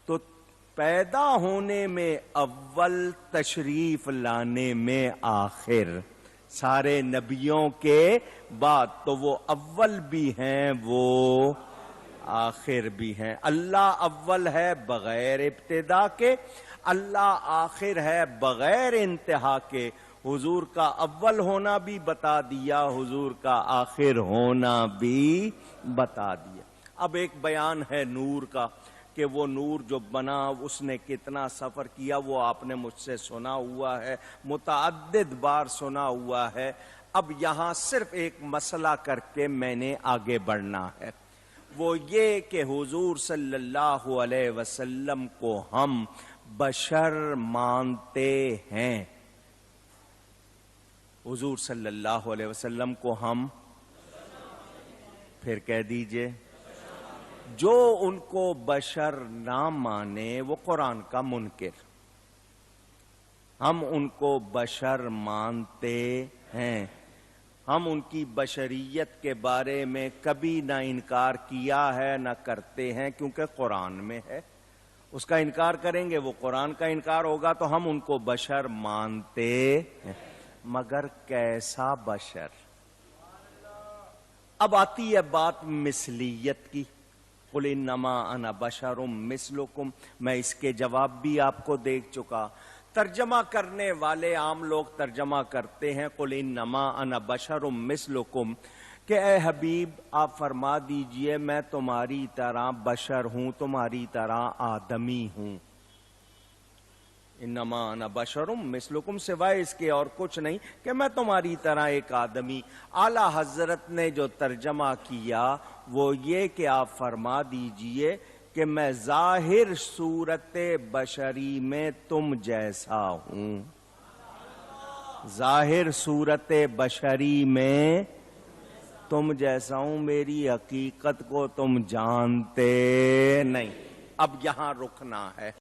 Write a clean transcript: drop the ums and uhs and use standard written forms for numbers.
تو پیدا ہونے میں اول، تشریف لانے میں آخر، سارے نبیوں کے بعد تو وہ اول بھی ہیں وہ آخر بھی ہیں۔ اللہ اول ہے بغیر ابتدا کے، اللہ آخر ہے بغیر انتہا کے۔ حضور کا اول ہونا بھی بتا دیا، حضور کا آخر ہونا بھی بتا دیا۔ اب ایک بیان ہے نور کا کہ وہ نور جو بنا اس نے کتنا سفر کیا، وہ آپ نے مجھ سے سنا ہوا ہے، متعدد بار سنا ہوا ہے۔ اب یہاں صرف ایک مسئلہ کر کے میں نے آگے بڑھنا ہے، وہ یہ کہ حضور صلی اللہ علیہ وسلم کو ہم بشر مانتے ہیں۔ حضور صلی اللہ علیہ وسلم کو ہم، پھر کہہ دیجئے، جو ان کو بشر نہ مانے وہ قرآن کا منکر۔ ہم ان کو بشر مانتے ہیں، ہم ان کی بشریت کے بارے میں کبھی نہ انکار کیا ہے نہ کرتے ہیں، کیونکہ قرآن میں ہے۔ اس کا انکار کریں گے وہ قرآن کا انکار ہوگا، تو ہم ان کو بشر مانتے ہیں، مگر کیسا بشر؟ اب آتی ہے بات مثلیت کی، قل انما انا بشر مثلکم، میں اس کے جواب بھی آپ کو دیکھ چکا۔ ترجمہ کرنے والے عام لوگ ترجمہ کرتے ہیں قل انما انا بشر مثلکم، کہ اے حبیب آپ فرما دیجئے میں تمہاری طرح بشر ہوں، تمہاری طرح آدمی ہوں۔ انما انا بشر مثلکم، سوائے اس کے اور کچھ نہیں کہ میں تمہاری طرح ایک آدمی۔ اعلیٰ حضرت نے جو ترجمہ کیا وہ یہ کہ آپ فرما دیجئے کہ میں ظاہر صورت بشری میں تم جیسا ہوں، ظاہر صورت بشری میں تم جیسا ہوں، میری حقیقت کو تم جانتے نہیں۔ اب یہاں رکنا ہے۔